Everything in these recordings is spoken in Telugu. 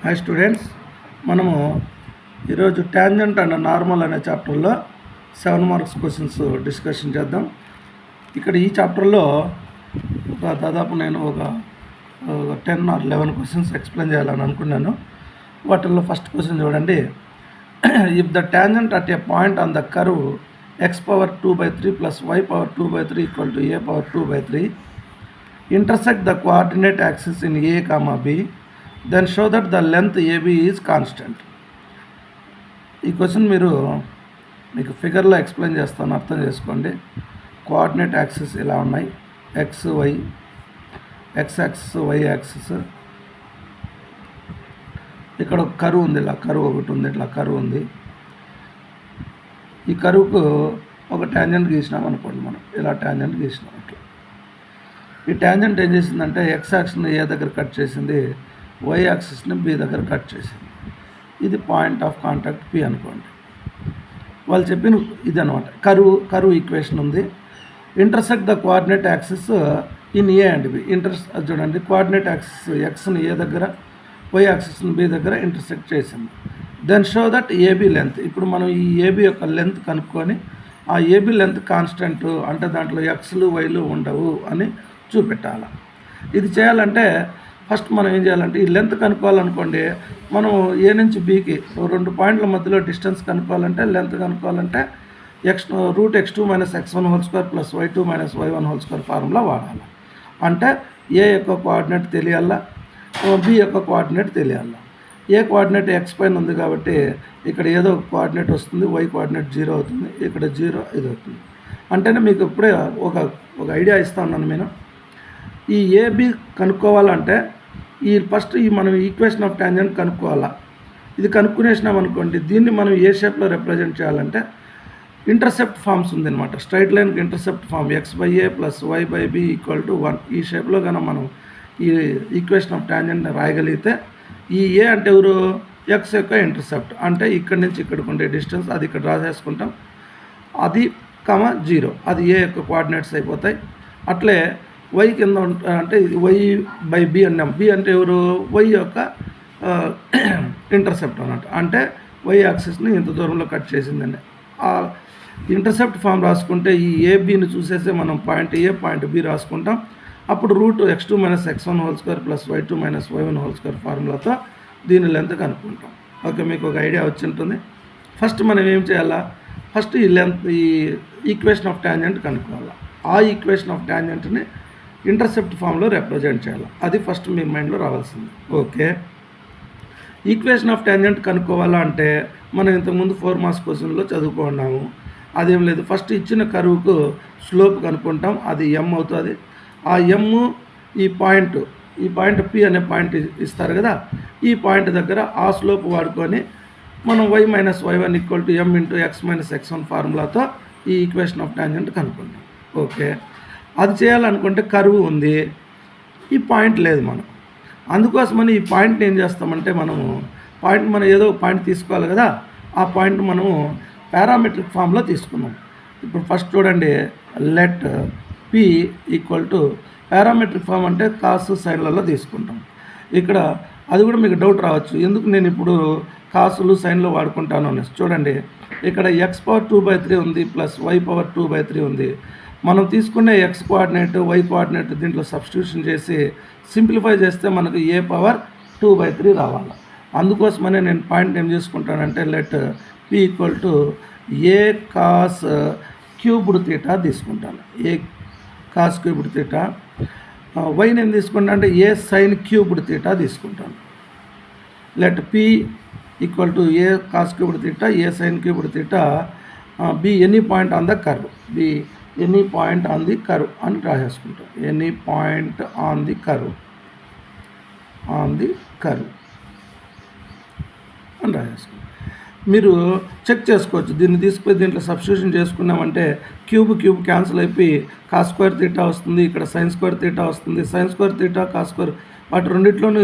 హాయ్ స్టూడెంట్స్, మనము ఈరోజు ట్యాంజెంట్ అండ్ నార్మల్ అనే చాప్టర్లో 7 మార్క్స్ క్వశ్చన్స్ డిస్కషన్ చేద్దాం. ఇక్కడ ఈ చాప్టర్లో దాదాపు నేను ఒక 10 or 11 క్వశ్చన్స్ ఎక్స్ప్లెయిన్ చేయాలని అనుకున్నాను. వాటిల్లో ఫస్ట్ క్వశ్చన్ చూడండి. If the tangent at a point on the curve x⁴ plus y⁴ equal to a⁴ intersect the coordinate axis in a comma b, then show that the length AB is constant. ఈ క్వశ్చన్ మీకు ఫిగర్లో ఎక్స్ప్లెయిన్ చేస్తాను, అర్థం చేసుకోండి. కోఆర్డినేట్ యాక్సిస్ ఇలా ఉన్నాయి, ఎక్స్ యాక్సిస్ వై యాక్సిస్. ఇక్కడ ఒక కరువు ఉంది, ఇలా కరువు ఒకటి ఉంది, ఇట్లా కరువు ఉంది. ఈ కరువుకు ఒక ట్యాంజెంట్ గీసినాం అనుకోండి, మనం ఇలా ట్యాంజెంట్ గీసినాం. అట్లా ఈ ట్యాంజెంట్ ఏం చేసిందంటే ఎక్స్ యాక్సిస్ని ఏ దగ్గర కట్ చేసింది, వై యాక్సిస్ని బి దగ్గర కట్ చేసింది. ఇది పాయింట్ ఆఫ్ కాంటాక్ట్ పి అనుకోండి. వాళ్ళు చెప్పిన ఇది అనమాట. కరువు ఈక్వేషన్ ఉంది. Intersect the coordinate axis in A and B. చూడండి, కోఆర్డినేట్ యాక్సిస్ ఎక్స్ని ఏ దగ్గర, వై యాక్సిస్ని బి దగ్గర ఇంటర్సెక్ట్ చేసింది. Then show that AB length. ఇప్పుడు మనం ఈ ఏబీ యొక్క లెంత్ కనుక్కొని ఆ ఏబీ లెంత్ కాన్స్టెంట్, అంటే దాంట్లో ఎక్స్లు వైలు ఉండవు అని చూపెట్టాలి. ఇది చేయాలంటే ఫస్ట్ మనం ఏం చేయాలంటే ఈ లెంత్ కనుక్కోవాలనుకోండి, మనం ఏ నుంచి బీకి 2 పాయింట్ల మధ్యలో డిస్టెన్స్ కనుక్కోవాలంటే, లెంత్ కనుక్కోవాలంటే √x2 - x1² plus y2 - y1² formula వాడాలి. అంటే ఏ యొక్క కోఆర్డినేట్ తెలియాలా, బి యొక్క కోఆర్డినేట్ తెలియాలా. ఏ కోఆర్డినేట్ ఎక్స్ పైన ఉంది కాబట్టి ఇక్కడ ఏదో ఒక కోఆర్డినేట్ వస్తుంది, వై కోఆర్డినేట్ 0 అవుతుంది, ఇక్కడ 0 ఇది అవుతుంది. అంటేనే మీకు ఇప్పుడే ఒక ఐడియా ఇస్తా ఉన్నాను. నేను ఈ ఏబి కనుక్కోవాలంటే ఫస్ట్ మనం ఈక్వేషన్ ఆఫ్ ట్యాంజెంట్ కనుక్కోవాలా. ఇది కనుక్కునేసినాం అనుకోండి, దీన్ని మనం ఏ షేప్లో రిప్రజెంట్ చేయాలంటే ఇంటర్సెప్ట్ ఫార్మ్స్ ఉందన్నమాట. స్ట్రైట్ లైన్కి intercept form x/a plus y/b = 1. ఈ షేప్లో కనుక మనం ఈ ఈక్వేషన్ ఆఫ్ ట్యాంజెంట్ని రాయగలిగితే, ఈ ఏ అంటే ఎవరు, ఎక్స్ యొక్క ఇంటర్సెప్ట్, అంటే ఇక్కడి నుంచి ఇక్కడికి ఉండే డిస్టెన్స్, అది ఇక్కడ రాసేసుకుంటాం. అది 0, అది ఏ యొక్క కోఆర్డినేట్స్ అయిపోతాయి. అట్లే వై కింద అంటే y/b అన్నాం. బి అంటే ఎవరు, వై యొక్క ఇంటర్సెప్ట్ అన్నట్టు, అంటే వై యాక్సిస్ని ఇంత దూరంలో కట్ చేసిందండి. ఆ ఇంటర్సెప్ట్ ఫామ్ రాసుకుంటే ఈ ఏబిని చూసేసి మనం పాయింట్ ఏ పాయింట్ బి రాసుకుంటాం. అప్పుడు √x2 - x1² plus y2 - y1² ఫార్ములాతో దీని లెంత్ కనుక్కుంటాం. ఓకే, మీకు ఒక ఐడియా వచ్చి ఉంటుంది. ఫస్ట్ మనం ఏం చేయాలా, ఫస్ట్ ఈ ఈక్వేషన్ ఆఫ్ ట్యాంజెంట్ కనుక్కోవాలి. ఆ ఈక్వేషన్ ఆఫ్ ట్యాంజెంట్ని ఇంటర్సెప్ట్ ఫామ్లో రిప్రజెంట్ చేయాలి. అది ఫస్ట్ మీ మైండ్లో రావాల్సింది. ఓకే, ఈక్వేషన్ ఆఫ్ ట్యాంజెంట్ కనుక్కోవాలా అంటే మనం ఇంతకుముందు 4 మార్క్స్ క్వశ్చన్లో చదువుకున్నాము. అదేం లేదు, ఫస్ట్ ఇచ్చిన కరువుకు స్లోప్ కనుక్కుంటాం, అది ఎమ్ అవుతుంది. ఆ ఎమ్ ఈ పాయింట్ పి అనే పాయింట్ ఇస్తారు కదా, ఈ పాయింట్ దగ్గర ఆ స్లోప్ వాడుకొని మనం y - y1 = m × x - x1 ఫార్ములాతో ఈ ఈక్వేషన్ ఆఫ్ ట్యాంజెంట్ కనుక్కుంటాం. ఓకే, అది చేయాలనుకుంటే కరువు ఉంది, ఈ పాయింట్ లేదు మనం. అందుకోసమని ఈ పాయింట్ని ఏం చేస్తామంటే మనం ఏదో పాయింట్ తీసుకోవాలి కదా, ఆ పాయింట్ మనము పారామెట్రిక్ ఫామ్లో తీసుకున్నాం. ఇప్పుడు ఫస్ట్ చూడండి, లెట్ పి = పారామెట్రిక్ ఫామ్ అంటే కాసు సైన్లలో తీసుకుంటాం. ఇక్కడ అది కూడా మీకు డౌట్ రావచ్చు, ఎందుకు నేను ఇప్పుడు కాసులు సైన్లో వాడుకుంటాను అనేసి. చూడండి, ఇక్కడ x⁴ ఉంది ప్లస్ y⁴ ఉంది. మనం తీసుకునే ఎక్స్ కోఆర్డినేట్, వై కోఆర్డినేట్ దీంట్లో సబ్స్టిట్యూషన్ చేసి సింప్లిఫై చేస్తే మనకు a⁴ రావాలి. అందుకోసమనే నేను పాయింట్ ఏం చేసుకుంటానంటే లెట్ p = a cos³ θ తీసుకుంటాను. a cos³ θ. వైని ఏం తీసుకుంటా అంటే a sin³ θ తీసుకుంటాను. Let p = a cos³ θ, a sin³ θ, b any point on the curve, b any point on the curve అని రాసేసుకుంటాం. Any point on the curve అని రాసేసుకుంటాం. మీరు చెక్ చేసుకోవచ్చు, దీన్ని తీసుకుపోయి దీంట్లో సబ్స్టిట్యూషన్ చేసుకున్నామంటే క్యూబ్ క్యాన్సిల్ అయిపోయి cos² θ వస్తుంది, ఇక్కడ sin² θ వస్తుంది. sin² θ cos², వాటి రెండిట్లోనూ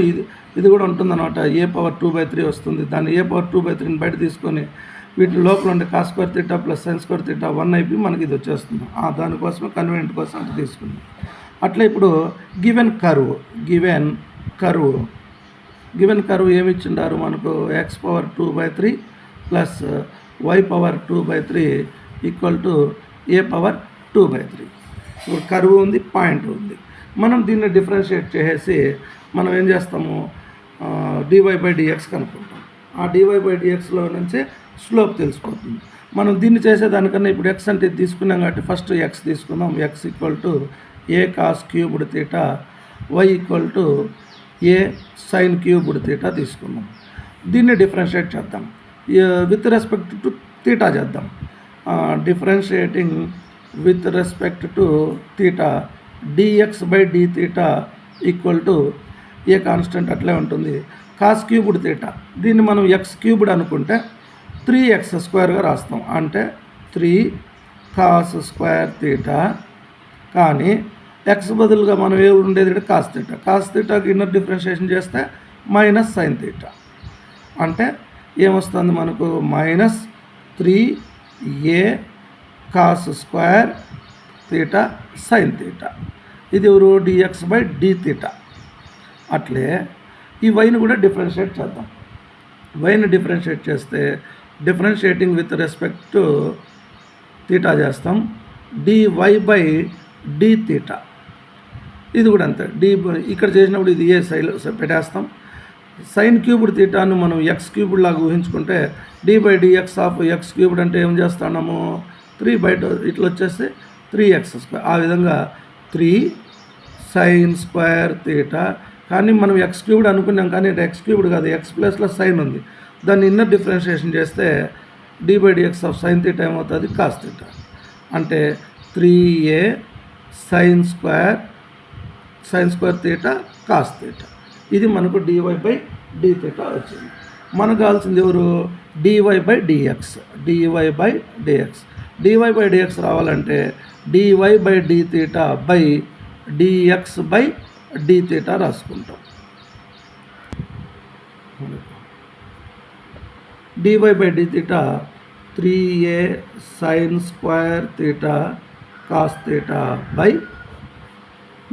ఇది కూడా ఉంటుందన్నమాట. a⁴ వస్తుంది. దాన్ని a⁴ బయట తీసుకొని వీటి లోపల ఉండే cos² θ ప్లస్ sin² θ 1 అయిపోయి మనకి ఇది వచ్చేస్తుంది. దానికోసమే కన్వీనియంట్ కోసం అంటే తీసుకుందాం. అట్లా ఇప్పుడు గివెన్ కర్వ్ గివెన్ కర్వ్ ఏమి ఇచ్చిండారు మనకు x⁴ plus y⁴ equal to a⁴. ఇప్పుడు కర్వ్ ఉంది, పాయింట్ ఉంది. మనం దీన్ని డిఫరెన్షియేట్ చేసేసి మనం ఏం చేస్తాము, dy/dx కనుక్కుంటాం. ఆ dy/dxలో నుంచి స్లోప్ తెలిసిపోతుంది. మనం దీన్ని చేసేదానికన్నా ఇప్పుడు x అంటే ఇది తీసుకున్నాం కాబట్టి ఫస్ట్ x తీసుకుందాం. x = a cos³ θ, y = a sin³ θ తీసుకుందాం. దీన్ని డిఫరెన్షియేట్ చేద్దాం. విత్ రెస్పెక్ట్ టు θ చేద్దాం. Differentiating with respect to θ dx/dθ equal to a constant అట్లే ఉంటుంది, cos³ θ. దీన్ని మనం x³ అనుకుంటే 3x² రాస్తాం, అంటే 3 cos² θ. కానీ x బదులుగా మనం ఏ ఉండేది cos θ. cos θకి ఇన్నర్ డిఫరెన్షియేషన్ చేస్తే -sin θ. అంటే ఏమొస్తుంది మనకు, -3a cos² θ sin θ. ఇది ఎవరు, dx/dθ. అట్లే ఈ వైని కూడా డిఫరెన్షియేట్ చేద్దాం. వైని డిఫరెన్షియేట్ చేస్తే డిఫరెన్షియేటింగ్ విత్ రెస్పెక్ట్ టు θ చేస్తాం, dy/dθ. ఇది కూడా అంతే, ఇక్కడ చేసినప్పుడు ఇది ఏ సైడ్ పెట్టేస్తాం. sin³ θను మనం x³ లాగా ఊహించుకుంటే d/dx ఆఫ్ x³ అంటే ఏం చేస్తున్నాము, 3 బయట ఇట్లా వచ్చేస్తే 3x². ఆ విధంగా 3 sin² θ. కానీ మనం x³ అనుకున్నాం, కానీ x³ కాదు, x ప్లస్లో సైన్ ఉంది. దాన్ని ఇన్నర్ డిఫరెన్షియేషన్ చేస్తే d/dx ఆఫ్ sin θ ఏమవుతుంది, cos θ. అంటే 3a sin² θ cos θ. ఇది మనకు dy/dθ వచ్చింది. మనకు కావాల్సింది ఎవరు, dy/dx. dy/dx రావాలంటే dy/dθ బై dx/dθ రాసుకుంటాం. dy/dθ 3a sin² θ cos θ by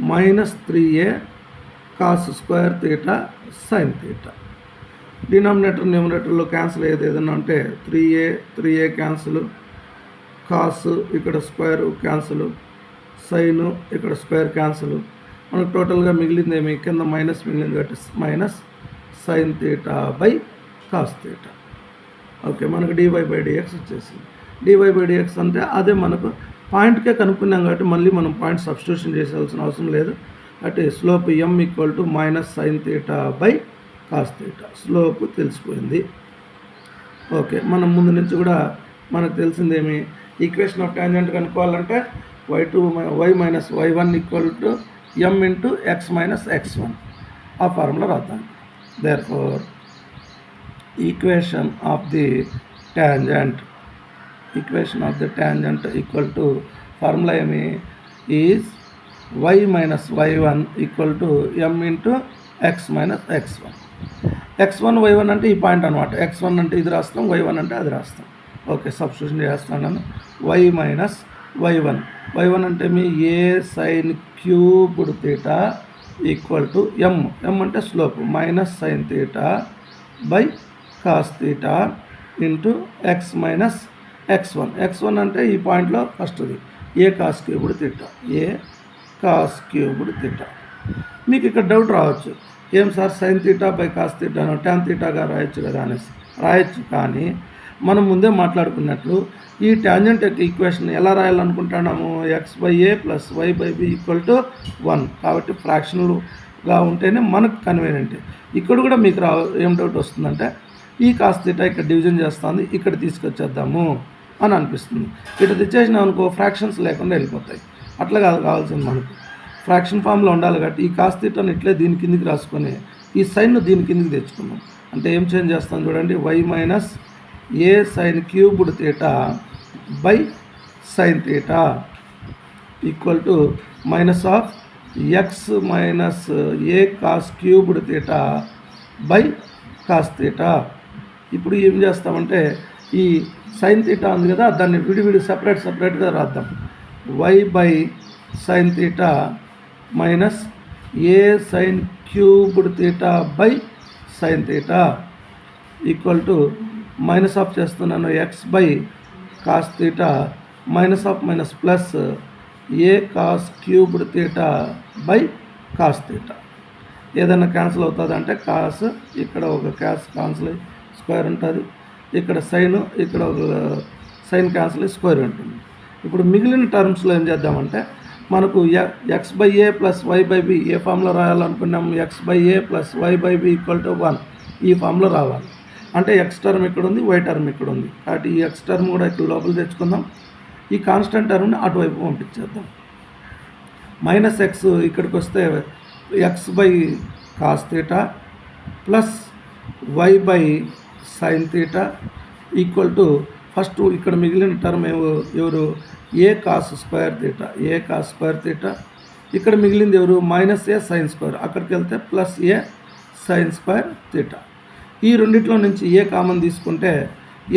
-3a cos² θ sin θ. Denominator న్యూమరేటర్లో క్యాన్సిల్ అయ్యేది ఏదన్నా అంటే 3a క్యాన్సిల్, కాస్ ఇక్కడ స్క్వేర్ క్యాన్సిల్, సైన్ ఇక్కడ స్క్వేర్ క్యాన్సిల్. మనకు టోటల్గా మిగిలింది ఏమి, కింద మైనస్ మిగిలింది కాబట్టి -sin θ బై cos θ. ఓకే, మనకు dy/dx వచ్చేసింది. dy/dx అంటే అదే మనకు పాయింట్కే కనుక్కున్నాం కాబట్టి మళ్ళీ మనం పాయింట్ సబ్స్టిట్యూషన్ చేయాల్సిన అవసరం లేదు. అంటే slope m = -sin θ by cos θ. Slope తెలిసిపోయింది. ఓకే, మనం ముందు నుంచి కూడా మనకు తెలిసిందేమి, ఈక్వేషన్ ఆఫ్ టాంజెంట్ కనుక్కోవాలంటే y minus y1 = m × x - x1. ఆ ఫార్ములా రాద్దాం. Therefore equation of the tangent equal to formula ఏమి, is y minus y1 = m × x - x1. x1 y1 అంటే ఈ పాయింట్ అనమాట. x1 అంటే ఇది రాస్తాం, y1 అంటే అది రాస్తాం. ఓకే, సబ్స్టిట్యూషన్ చేస్తాను. y మైనస్ y1 అంటే మీ a sin³ θ equal to m అంటే slope -sin θ by cos θ into x - x1 అంటే ఈ పాయింట్లో ఫస్ట్ది a cos³ θ. మీకు ఇక్కడ డౌట్ రావచ్చు, ఏం sir sin θ by cos θ tan θగా రాయొచ్చు కదా అనేసి. రాయొచ్చు, కానీ మనం ముందే మాట్లాడుకున్నట్లు ఈ టాంజెంట్ యొక్క ఈక్వేషన్ ఎలా రాయాలనుకుంటున్నాము, x/a ప్లస్ y/b = 1. కాబట్టి ఫ్రాక్షనల్గా ఉంటేనే మనకు కన్వీనియంట్. ఇక్కడ కూడా మీకు ఏం డౌట్ వస్తుందంటే, ఈ cos θ ఇక్కడ డివిజన్ చేస్తుంది, ఇక్కడ తీసుకొచ్చేద్దాము అని అనిపిస్తుంది. ఇక్కడ తెచ్చేసినాం అనుకో, ఫ్రాక్షన్స్ లేకుండా వెళ్ళిపోతాయి. అట్లా కావాల్సింది మనకు ఫ్రాక్షన్ ఫామ్లో ఉండాలి. కాబట్టి ఈ cos θని ఇట్లే దీని కిందికి రాసుకొని ఈ సైన్ను దీని కిందికి తెచ్చుకున్నాం. అంటే ఏం చేంజ్ చేస్తాం చూడండి, y minus a sin³ θ by sin θ equal to minus of x minus a cos³ θ by cos θ. ఇప్పుడు ఏం చేస్తామంటే ఈ sin θ ఉంది కదా, దాన్ని విడివిడి సపరేట్గా రాద్దాం. y by sin θ minus a sin³ θ by sine theta equal to minus of చేస్తున్నాను x by cos theta minus of minus plus a cos cubed theta by cos theta. ఏదైనా క్యాన్సిల్ అవుతుంది అంటే కాస్, ఇక్కడ ఒక క్యాన్సిల్ అయ్యి స్క్వేర్ ఉంటుంది, ఇక్కడ సైన్, ఇక్కడ ఒక సైన్ క్యాన్సిల్ అయ్యి స్క్వేర్ ఉంటుంది. ఇప్పుడు మిగిలిన టర్మ్స్లో ఏం చేద్దామంటే మనకు x by a plus y by b ఏ ఫామ్లో రాయాలనుకున్నాము, x by a plus y by b equal to 1 ఈ ఫామ్లో రావాలి. అంటే ఎక్స్ టర్మ్ ఇక్కడ ఉంది, వై టర్మ్ ఇక్కడ ఉంది కాబట్టి ఈ ఎక్స్ టర్మ్ కూడా ఇక్కడ లోపల తెచ్చుకుందాం, ఈ కాన్స్టెంట్ టర్మ్ని అటువైపు పంపించేద్దాం. మైనస్ ఎక్స్ ఇక్కడికి వస్తే x by cos theta plus y by sine theta equal to first ఇక్కడ మిగిలిన టర్మ్ ఎవరు a cos square theta, a cos square theta, ఇక్కడ మిగిలింది ఎవరు మైనస్ ఏ సైన్ స్క్వేర్, అక్కడికి వెళ్తే plus a sine square theta. ఈ రెండిట్లో నుంచి ఏ కామన్ తీసుకుంటే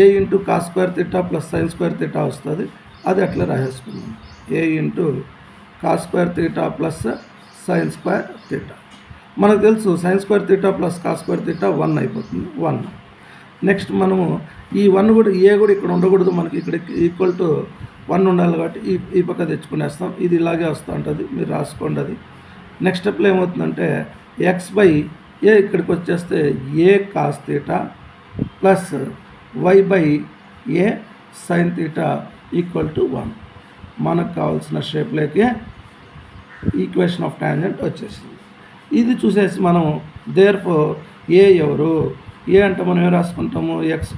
a into cos square theta plus sine square theta వస్తుంది, అది అట్లా రాసేసుకున్నాం. A into cos square theta plus sine square theta. మనకు తెలుసు sign square theta plus cos square theta 1 అయిపోతుంది, 1. నెక్స్ట్ మనము ఈ 1 కూడా ఏ కూడా ఇక్కడ ఉండకూడదు, మనకి ఇక్కడ ఈక్వల్ టు 1 ఉండాలి కాబట్టి ఈ పక్క తెచ్చుకునేస్తాం. ఇది ఇలాగే వస్తూ ఉంటుంది, మీరు రాసుకోండి అది. నెక్స్ట్ స్టెప్లో ఏమవుతుందంటే ఎక్స్ బై ఏ ఇక్కడికి వచ్చేస్తే a cos theta plus y by a sine theta equal to 1. మనకు కావాల్సిన షేప్లోకి ఈక్వేషన్ ఆఫ్ టాంజెంట్ వచ్చేసింది. ఇది చూసేసి మనం దేర్ఫోర్ ఏ ఎవరు, ఏ అంటే మనం ఏం రాసుకుంటాము, ఎక్స్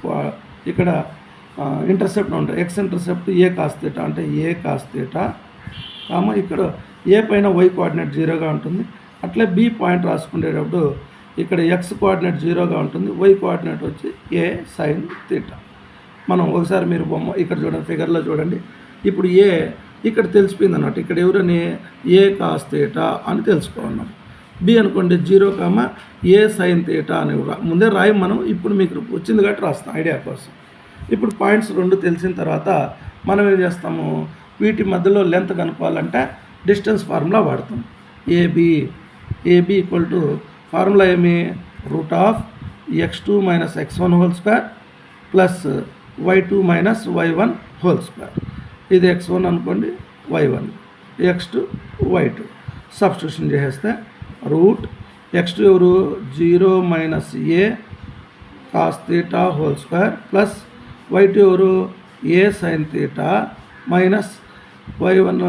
ఇక్కడ ఇంటర్సెప్ట్ ఉంటుంది, ఎక్స్ ఇంటర్సెప్ట్ ఏ కాస్ తీటా అంటే ఏ కాస్ తీటా ఇక్కడ ఏ పైన వై కోఆర్డినేట్ 0గా ఉంటుంది. అట్లే బి పాయింట్ రాసుకునేటప్పుడు ఇక్కడ ఎక్స్ కోఆర్డినేట్ 0గా ఉంటుంది, వై కోఆర్డినేట్ వచ్చి ఏ సైన్ తీటా. మనం ఒకసారి మీరు బొమ్మ ఇక్కడ చూడండి, ఫిగర్లో చూడండి. ఇప్పుడు ఏ ఇక్కడ తెలిసిపోయింది అన్నట్టు, ఇక్కడ ఎవరని ఏ కాస్ తీటా అని తెలుసుకున్నాం. బి అనుకోండి 0, ఏ సైన్ తీటా అని ముందే రాయి మనం, ఇప్పుడు మీకు వచ్చింది కాబట్టి రాస్తాం ఐడియా కోసం. ఇప్పుడు పాయింట్స్ 2 తెలిసిన తర్వాత మనం ఏం చేస్తాము, వీటి మధ్యలో లెంత్ కనుక్కోవాలంటే డిస్టెన్స్ ఫార్ములా వాడతాం. ఏబి ఈక్వల్ టు ఫార్ములా ఏమి, root of x2 minus x1 whole square plus y2 minus y1 whole square. ఇది x1 అనుకోండి, y1, x2 y2 సబ్స్టిట్యూషన్ చేసేస్తే రూట్ x2 ఎవరు 0 minus a cos theta whole square plus y2 ఎవరు ఏ సైన్ తీటా మైనస్ y1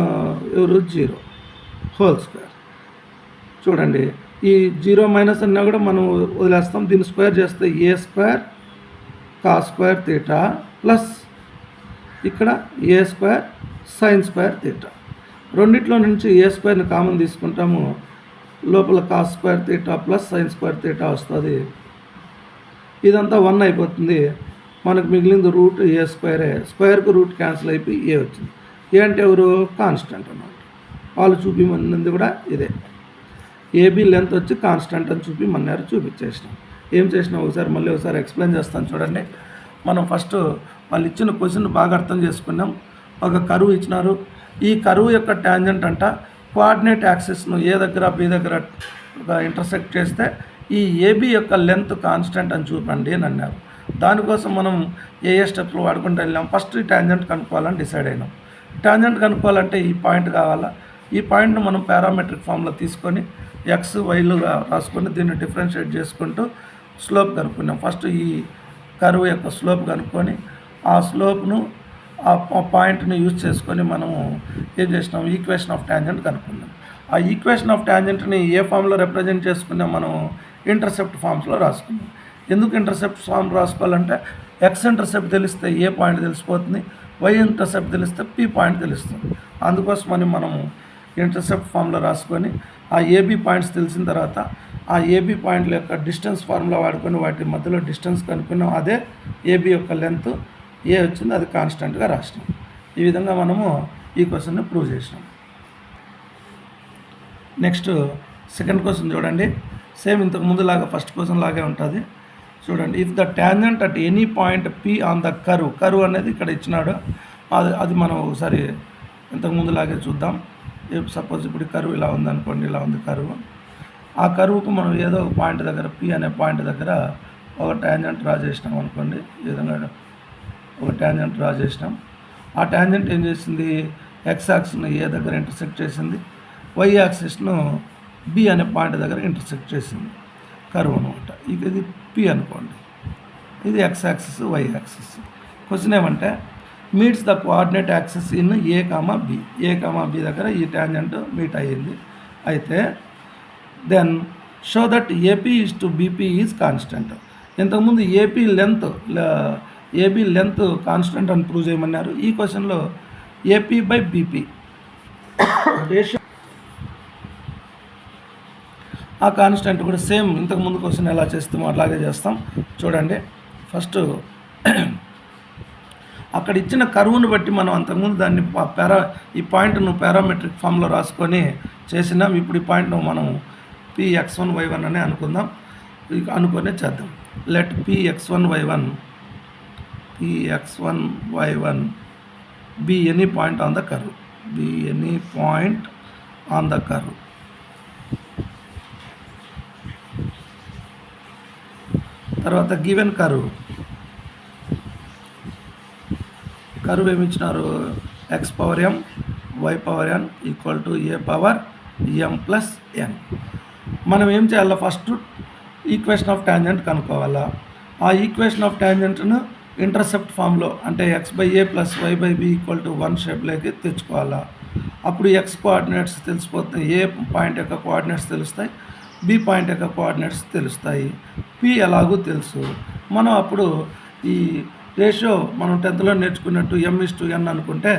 ఎవరు 0 హోల్ స్క్వేర్. చూడండి ఈ 0 మైనస్ అన్నా కూడా మనం వదిలేస్తాం, దీన్ని స్క్వేర్ చేస్తే a square cos square theta plus ఇక్కడ a square sine square theta. రెండిట్లో నుంచి ఏ స్క్వేర్ని కామన్ తీసుకుంటాము, లోపల cos square theta plus sine square theta వస్తుంది. ఇదంతా 1 అయిపోతుంది. మనకు మిగిలింది రూట్ ఏ స్క్వేరే, స్క్వేర్కు రూట్ క్యాన్సిల్ అయిపోయి ఏ వచ్చింది. ఏ అంటే ఎవరు కాన్స్టెంట్ అన్నమాట. వాళ్ళు చూపిమన్నది కూడా ఇదే, ఏబీ లెంత్ వచ్చి కాన్స్టెంట్ అని చూపిమన్నారు, చూపించేసినాం. ఏం చేసినాం ఒకసారి మళ్ళీ ఒకసారి ఎక్స్ప్లెయిన్ చేస్తాను చూడండి. మనం ఫస్ట్ వాళ్ళు ఇచ్చిన క్వశ్చన్ బాగా అర్థం చేసుకున్నాం. ఒక కరువు ఇచ్చినారు, ఈ కరువు యొక్క ట్యాంజెంట్ అంట కోఆర్డినేట్ యాక్సిస్ను ఏ దగ్గర బి దగ్గర ఇంటర్సెక్ట్ చేస్తే ఈ ఏబీ యొక్క లెంత్ కాన్స్టెంట్ అని చూపండి అని అన్నారు. దానికోసం మనం ఏ స్టెప్స్లో వాడుకుంటూ వెళ్ళాం. ఫస్ట్ ఈ ట్యాంజెంట్ కనుక్కోవాలని డిసైడ్ అయినాం. ట్యాంజెంట్ కనుక్కోవాలంటే ఈ పాయింట్ కావాలా, ఈ పాయింట్ను మనం పారామెట్రిక్ ఫామ్లో తీసుకొని ఎక్స్ వైలుగా రాసుకొని దీన్ని డిఫరెన్షియేట్ చేసుకుంటూ స్లోప్ కనుక్కున్నాం. ఫస్ట్ ఈ కరువు యొక్క స్లోప్ కనుక్కొని ఆ స్లోప్ను ఆ పాయింట్ని యూజ్ చేసుకొని మనము ఏం చేసినాం, ఈక్వేషన్ ఆఫ్ ట్యాంజెంట్ కనుక్కున్నాం. ఆ ఈక్వేషన్ ఆఫ్ ట్యాంజెంట్ని ఏ ఫామ్లో రిప్రజెంట్ చేసుకున్నాం, మనం ఇంటర్సెప్ట్ ఫామ్స్లో రాసుకున్నాం. ఎందుకు ఇంటర్సెప్ట్ ఫామ్ రాసుకోవాలంటే ఎక్స్ ఇంటర్సెప్ట్ తెలిస్తే ఏ పాయింట్ తెలిసిపోతుంది, వై ఇంటర్సెప్ట్ తెలిస్తే పి పాయింట్ తెలుస్తుంది. అందుకోసమని మనము ఇంటర్సెప్ట్ ఫామ్లో రాసుకొని ఆ ఏబీ పాయింట్స్ తెలిసిన తర్వాత ఆ ఏబీ పాయింట్ల యొక్క డిస్టెన్స్ ఫార్ములా వాడుకొని వాటి మధ్యలో డిస్టెన్స్ కనుక్కున్నాం. అదే ఏబీ యొక్క లెంత్ ఏ వచ్చింది, అది కాన్స్టెంట్గా రాసినాం. ఈ విధంగా మనము ఈ క్వశ్చన్ని ప్రూవ్ చేసినాం. నెక్స్ట్ సెకండ్ క్వశ్చన్ చూడండి. సేమ్ ఇంతకు ముందులాగా ఫస్ట్ క్వశ్చన్ లాగే ఉంటుంది. చూడండి, if the tangent at any point P on the curve అనేది ఇక్కడ ఇచ్చినాడు. అది మనం ఒకసారి ఇంతకు ముందులాగే చూద్దాం. సపోజ్ ఇప్పుడు కర్వ్ ఇలా ఉంది అనుకోండి, ఇలా ఉంది కర్వ్. ఆ కరువుకు మనం ఏదో ఒక పాయింట్ దగ్గర పి అనే పాయింట్ దగ్గర ఒక ట్యాంజెంట్ డ్రా చేసినాం అనుకోండి. ఈ విధంగా ఒక ట్యాంజెంట్ డ్రా చేసినాం. ఆ ట్యాంజెంట్ ఏం చేసింది, ఎక్స్ యాక్సిస్ను ఏ దగ్గర ఇంటర్సెక్ట్ చేసింది, వై యాక్సిస్ను బి అనే పాయింట్ దగ్గర ఇంటర్సెక్ట్ చేసింది కరువు అనమాట. ఇది పి అనుకోండి, ఇది x axis, y axis. Question ఏమంటే meets the coordinate axis in a comma b. A comma b దగ్గర ఈ ట్యాంజెంట్ మీట్ అయ్యింది. అయితే then show that AP is to BP is constant. ఇంతకుముందు ఏబీ లెంత్ కాన్స్టెంట్ అని ప్రూవ్ చేయమన్నారు. ఈ క్వశ్చన్లో ఏపీ బై బీపీ రేషియో ఆ కాన్స్టెంట్ కూడా సేమ్ ఇంతకుముందు క్వశ్చన్ ఎలా చేస్తామో అట్లాగే చేస్తాం. చూడండి, ఫస్ట్ అక్కడ ఇచ్చిన కరువును బట్టి మనం అంతకుముందు దాన్ని ఈ పాయింట్ను పారామెట్రిక్ ఫామ్లో రాసుకొని చేసినాం. ఇప్పుడు ఈ పాయింట్ను మనం px1y1 అని అనుకుందాం, అనుకునే చేద్దాం. Let px1y1 be any point on the curve, be any point on the curve. తర్వాత గివెన్ కర్వ్ ఏమి ఇచ్చినారు, x power m y power n equal to a power m plus n. మనం ఏం చేయాలి, ఫస్ట్ ఈక్వేషన్ ఆఫ్ ట్యాంజెంట్ కనుక్కోవాలా. ఆ ఈక్వేషన్ ఆఫ్ ట్యాంజెంట్ను ఇంటర్సెప్ట్ ఫామ్లో అంటే x by a plus y by b equal to 1 షేప్లోకి తెచ్చుకోవాలా. అప్పుడు ఎక్స్ కోఆర్డినేట్స్ తెలిసిపోతాయి, ఏ పాయింట్ యొక్క కోఆర్డినేట్స్ తెలుస్తాయి, బి పాయింట్ యొక్క కోఆర్డినేట్స్ తెలుస్తాయి, పి ఎలాగూ తెలుసు. మనం అప్పుడు ఈ రేషియో మనం 10th నేర్చుకున్నట్టు m/n అనుకుంటే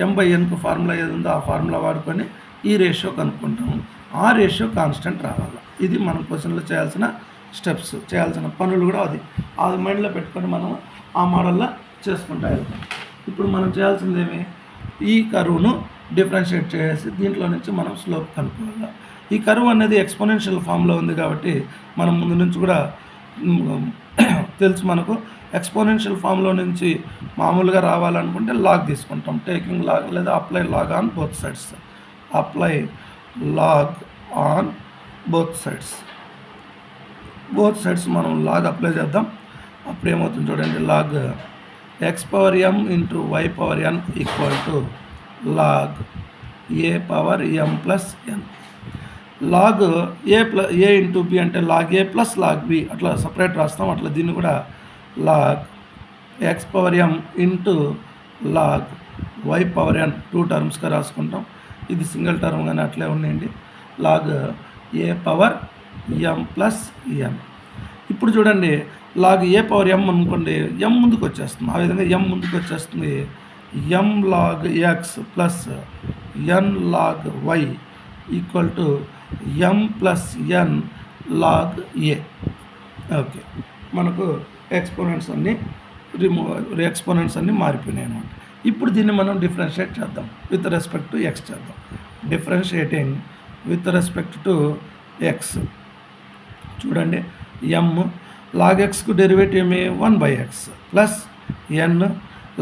m/nకు ఫార్ములా ఏది ఉందో ఆ ఫార్ములా వాడుకొని ఈ రేషియో కనుక్కుంటాము. ఆ రేషియో కాన్స్టెంట్ రావాలి. ఇది మనం క్వశ్చన్లో చేయాల్సిన స్టెప్స్, చేయాల్సిన పనులు కూడా అది మైండ్లో పెట్టుకొని మనం ఆ మోడల్లో చేసుకుంటా వెళ్తాం. ఇప్పుడు మనం చేయాల్సింది ఏమి, ఈ కరువును డిఫరెన్షియేట్ చేసి దీంట్లో నుంచి మనం స్లోప్ కనుక్కోవాలి. ఈ కరువు అనేది ఎక్స్పోనెన్షియల్ ఫామ్లో ఉంది కాబట్టి మనం ముందు నుంచి కూడా తెలుసు మనకు. ఎక్స్పోనెన్షియల్ ఫామ్లో నుంచి మామూలుగా రావాలనుకుంటే లాగ్ తీసుకుంటాం, టేకింగ్ లాగ్ లేదా apply log on both sides. Apply log on both sides మనం లాగ్ అప్లై చేద్దాం. అప్పుడు ఏమవుతుంది చూడండి, log x power m into y power n equal to log a power m plus n. Log a into b అంటే log a plus log b అట్లా సపరేట్ రాస్తాం. అట్లా దీన్ని కూడా log x power m into log y power n 2 టర్మ్స్గా రాసుకుంటాం. ఇది సింగిల్ టర్మ్ కానీ అట్లే ఉన్నాయండి. Log a power m plus ఎన్. ఇప్పుడు చూడండి, లాగ్ ఏ పవర్ ఎం అనుకోండి, ఎం ముందుకు వచ్చేస్తుంది. ఆ విధంగా ఎం ముందుకు వచ్చేస్తుంది. M log x plus n log y equal to m plus n log a. Okay, మనకు ఎక్స్పోనెంట్స్ అన్నీ మారిపోయినాయి అన్నమాట. ఇప్పుడు దీన్ని మనం డిఫరెన్షియేట్ చేద్దాం, విత్ రెస్పెక్ట్ టు ఎక్స్ చేద్దాం. Differentiating with respect to x. చూడండి, ఎమ్ లాగ్ ఎక్స్కు డెరివేటివ్ ఏమి 1/x ప్లస్ ఎన్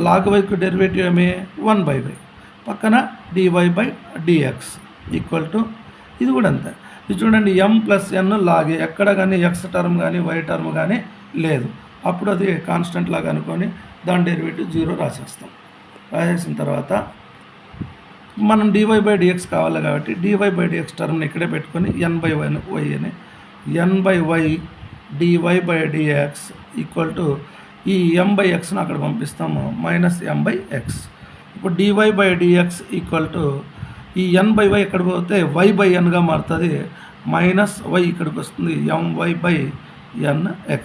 లాగ్ వైకు డెరివేటివ్ ఏమి 1/y పక్కన dy/dx ఈక్వల్ టు ఇది కూడా అంతే. ఇది చూడండి, ఎం ప్లస్ ఎన్ లాగే, ఎక్కడ కానీ ఎక్స్ టర్మ్ కానీ వై టర్మ్ కానీ లేదు. అప్పుడు అది కాన్స్టెంట్ లాగా అనుకొని దాని డెరివేటివ్ 0 రాసేస్తాం. రాసేసిన తర్వాత మనం dy/dx కావాలి కాబట్టి dy/dx టర్మ్ని ఇక్కడే పెట్టుకొని n/y అని n/y dy/dx ఈక్వల్ టు ఈ m/xను అక్కడ పంపిస్తాము -m/x. ఇప్పుడు dy/dx ఈక్వల్ టు ఈ n/y ఎక్కడికి పోతే y/nగా మారుతుంది, -y ఇక్కడికి వస్తుంది my/nx.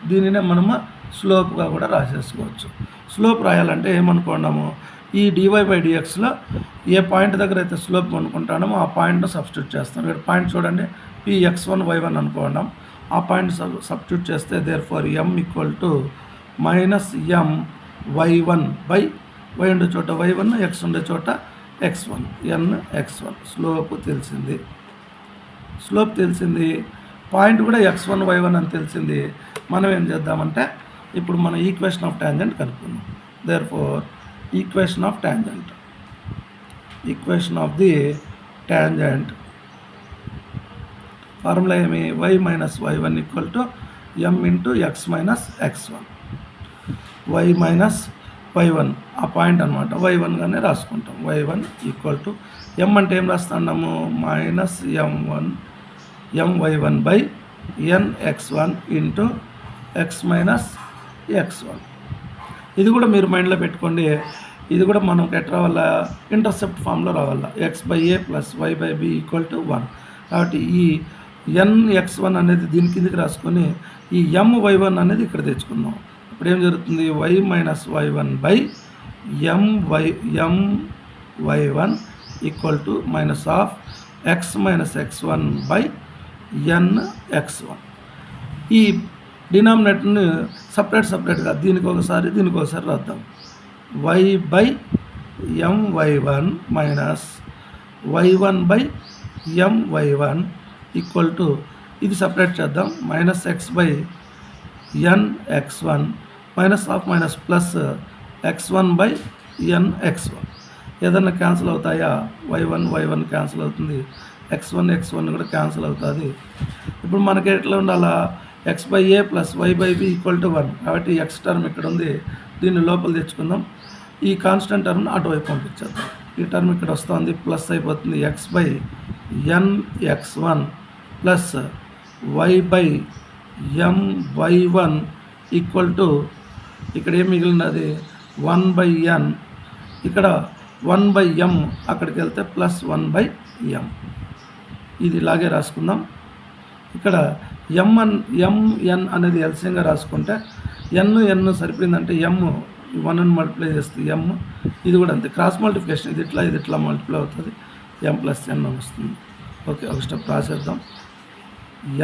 దీనినే మనము స్లోప్గా కూడా రాసేసుకోవచ్చు. స్లోప్ రాయాలంటే ఏమనుకున్నాము, ఈ dy/dxలో ఏ పాయింట్ దగ్గర అయితే స్లోప్ అనుకుంటామో ఆ పాయింట్ను సబ్స్టిట్యూట్ చేస్తాం. ఇక్కడ పాయింట్ చూడండి, px1y1 అనుకోవడం. ఆ పాయింట్ సబ్స్టిట్యూట్ చేస్తే therefore m equal to -m/y1 by y ఉండే చోట y1, x ఉండే చోట x1, nx1. స్లోప్ తెలిసింది. పాయింట్ కూడా x1 y1 అని తెలిసింది. మనం ఏం చేద్దామంటే ఇప్పుడు మన ఈక్వేషన్ ఆఫ్ ట్యాంజెంట్ కనుక్కుందాం. Therefore equation of the tangent formula ఏమి y minus y1 equal to m into x minus x1. y minus y1 ఆ పాయింట్ అనమాట, y1గానే రాసుకుంటాం. y1 ఈక్వల్ టు m అంటే ఏం రాస్తున్నాము, minus my1 by nx1 into x minus x1. ఇది కూడా మీరు మైండ్లో పెట్టుకోండి. ఇది కూడా మనం ఎట్లా రావాలా, ఇంటర్సెప్ట్ ఫామ్లో రావాలా. x/a plus y/b equal to 1. కాబట్టి ఈ nx1 అనేది దీని కిందకి రాసుకొని ఈ my1 అనేది ఇక్కడ తెచ్చుకుందాం. ఇప్పుడు ఏం జరుగుతుంది, y minus y1 by my1 equal to minus of x minus x1 by nx1. ఈ డినామినేటర్ని సపరేట్గా దీనికి ఒకసారి రాద్దాం. y by my1 minus y1 by my1 equal to ఇది సపరేట్ చేద్దాం, minus x by nx1 minus of minus plus x1 by nx1. ఏదన్నా క్యాన్సిల్ అవుతాయా, y1 క్యాన్సిల్ అవుతుంది, x1 కూడా క్యాన్సిల్ అవుతుంది. ఇప్పుడు మనకి ఎట్లా ఉండాలా, x/a plus y/b equal to 1. కాబట్టి x టర్మ్ ఇక్కడ ఉంది, దీన్ని లోపల తెచ్చుకుందాం. ఈ కాన్స్టెంట్ టర్మ్ని అటువైపు పంపించేద్దాం. ఈ టర్మ్ ఇక్కడ వస్తుంది, ప్లస్ అయిపోతుంది, x by nx1 plus y by my1 equal to ఇక్కడ ఏం మిగిలినది 1/n, ఇక్కడ 1/m అక్కడికి వెళ్తే ప్లస్ 1/m. ఇది ఇలాగే రాసుకుందాం. ఇక్కడ mn అనేది ఎల్సియంగా రాసుకుంటే n సరిపోయిందంటే m 1 మల్టిప్లై చేస్తే m, ఇది కూడా అంతే, క్రాస్ మల్టిప్లికేషన్. ఇది ఇట్లా మల్టిప్లై అవుతుంది, m ప్లస్ n వస్తుంది. ఓకే, ఒక స్టెప్ రాసేద్దాం.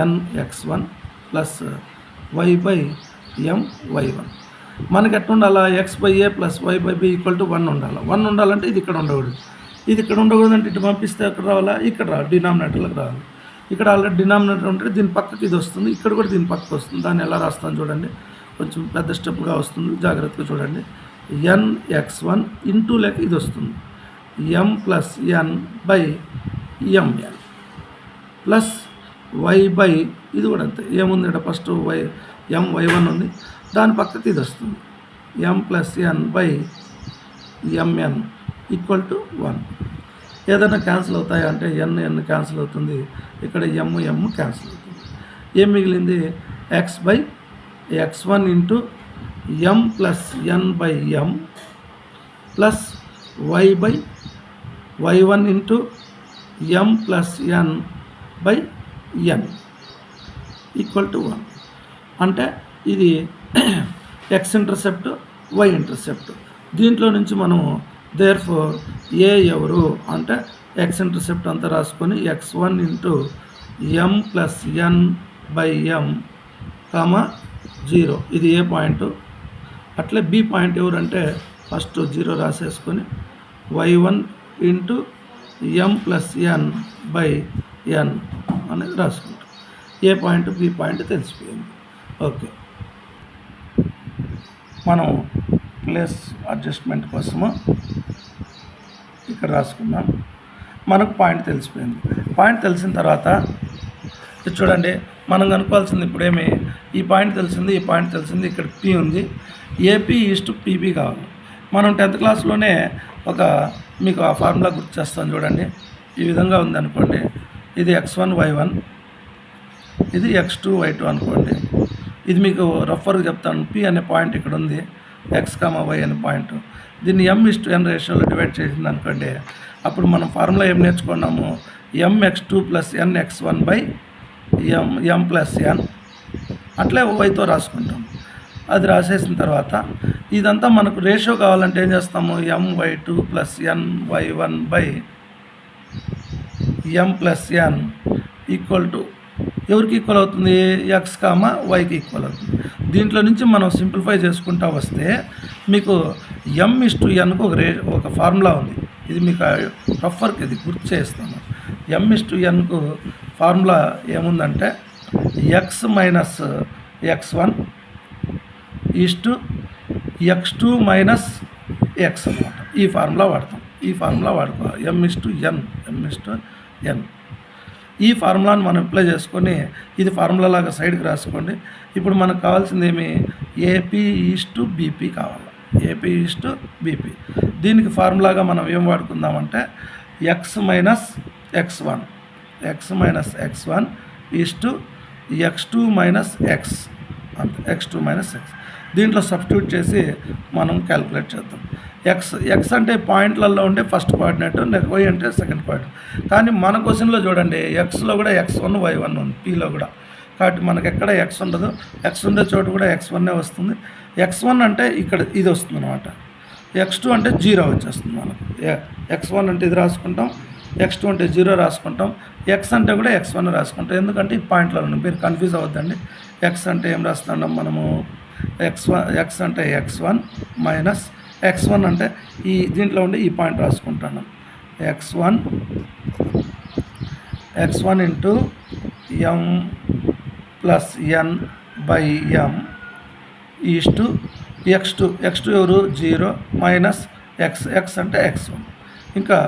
nx1 plus y by my1. మనకి ఎట్లా ఉండాలా, x/a plus y/b equal to 1 ఉండాలి. 1 ఉండాలంటే ఇది ఇక్కడ ఉండకూడదు, ఇది ఇక్కడ ఉండకూడదు అంటే ఇటు పంపిస్తే ఎక్కడ రావాలా, ఇక్కడ డినామినేటర్లకు రావాలి. ఇక్కడ ఆల్రెడీ డినామినేటర్ ఉంటే దీని పక్కకి ఇది వస్తుంది, ఇక్కడ కూడా దీని పక్కకు వస్తుంది. దాన్ని ఎలా రాస్తాను చూడండి, కొంచెం పెద్ద స్టెప్గా వస్తుంది, జాగ్రత్తగా చూడండి. nx1 ఇంటూ లేక ఇది వస్తుంది, m plus n by mn plus y by ఇది కూడా అంతే. ఏముంది ఇక్కడ ఫస్ట్ my1 ఉంది, దాని పక్కకి ఇది వస్తుంది, m plus n by mn equal to 1. ఏదైనా క్యాన్సిల్ అవుతాయా అంటే n క్యాన్సిల్ అవుతుంది, ఇక్కడ m క్యాన్సిల్ అవుతుంది. ఏం మిగిలింది, x by x1 into m plus n by m plus y by y1 into m plus n by n equal to 1. అంటే ఇది x ఇంటర్సెప్ట్, y ఇంటర్సెప్ట్. దీంట్లో నుంచి మనము దేర్ఫోర్ ఏ ఎవరు అంటే x ఇంటర్సెప్ట్ అంతా రాసుకొని x1 into m plus n by m comma 0, ఇది ఏ పాయింట్. అట్లే బి పాయింట్ ఎవరంటే first 0 రాసేసుకొని y1 into m plus n by n అనేది రాసుకుంటాం. ఏ పాయింట్ బి పాయింట్ తెలిసిపోయింది. ఓకే, మనం ప్లేస్ అడ్జస్ట్మెంట్ కోసము ఇక్కడ రాసుకున్నాం. మనకు పాయింట్ తెలిసిపోయింది. పాయింట్ తెలిసిన తర్వాత చూడండి, మనం కనుక్కోవాల్సింది ఇప్పుడేమి, ఈ పాయింట్ తెలిసింది, ఈ పాయింట్ తెలిసింది, ఇక్కడ పి ఉంది, ఏపీ ఈస్ట్ పీబీ కావాలి. మనం 10th క్లాస్లోనే మీకు ఆ ఫార్ములా గుర్తు చేస్తాను చూడండి. ఈ విధంగా ఉంది అనుకోండి, ఇది x1 y1, ఇది x2 y2 అనుకోండి. ఇది మీకు రఫర్గా చెప్తాను. పి అనే పాయింట్ ఇక్కడ ఉంది, x, y అనే పాయింట్. దీన్ని m:n రేషియోలో డివైడ్ చేసింది అనుకోండి. అప్పుడు మనం ఫార్ములా ఏం నేర్చుకున్నాము, mx2 plus nx1 by m plus n. అట్లే వైతో రాసుకుంటాం. అది రాసేసిన తర్వాత ఇదంతా మనకు రేషియో కావాలంటే ఏం చేస్తాము, my2 plus ny1 by m plus n equal to ఎవరికి ఈక్వల్ అవుతుంది, x, yకి ఈక్వల్ అవుతుంది. దీంట్లో నుంచి మనం సింప్లిఫై చేసుకుంటూ వస్తే మీకు m:nకు ఒక ఫార్ములా ఉంది. ఇది మీకు రఫర్కి ఇది గుర్తు చేస్తాను. m:nకు ఫార్ములా ఏముందంటే x minus x1 is to x2 minus x అనమాట. ఈ ఫార్ములా వాడతాం. ఈ ఫార్ములా వాడుకోవాలి, m:n. ఈ ఫార్ములాని మనం అప్లై చేసుకొని ఇది ఫార్ములా లాగా సైడ్కి రాసుకోండి. ఇప్పుడు మనకు కావాల్సింది ఏమి, ఏపీ ఈస్టు బీపీ కావాలి. AP is to BP. దీనికి ఫార్ములాగా మనం ఏం వాడుకుందామంటే x minus x one is to x2 minus x, అంతే, x2 మైనస్ ఎక్స్. దీంట్లో సబ్స్టిట్యూట్ చేసి మనం క్యాలిక్యులేట్ చేద్దాం. ఎక్స్ అంటే పాయింట్లలో ఉండే ఫస్ట్ కోఆర్డినేట్, వై అంటే సెకండ్ కోఆర్డినేట్. కానీ మన క్వశ్చన్లో చూడండి, ఎక్స్లో కూడా x1 y1 ఉంది, పీలో కూడా. కాబట్టి మనకి ఎక్కడ ఎక్స్ ఉండదు, ఎక్స్ ఉండే చోటు కూడా x1 వస్తుంది. x1 అంటే ఇక్కడ ఇది వస్తుంది అనమాట. x2 అంటే 0 వచ్చేస్తుంది మనకు. x1 అంటే ఇది రాసుకుంటాం, x2 అంటే 0 రాసుకుంటాం, x అంటే కూడా x1 రాసుకుంటాం. ఎందుకంటే ఈ పాయింట్లో ఉన్నాం, మీరు కన్ఫ్యూజ్ అవ్వద్దండి. x అంటే ఏం రాస్తున్నాం మనము, x అంటే x1 మైనస్ x1 అంటే ఈ దీంట్లో ఉండి ఈ పాయింట్ రాసుకుంటాను. x1 into m plus n by m is to x2 ఎవరు 0 మైనస్ x అంటే x1. ఇంకా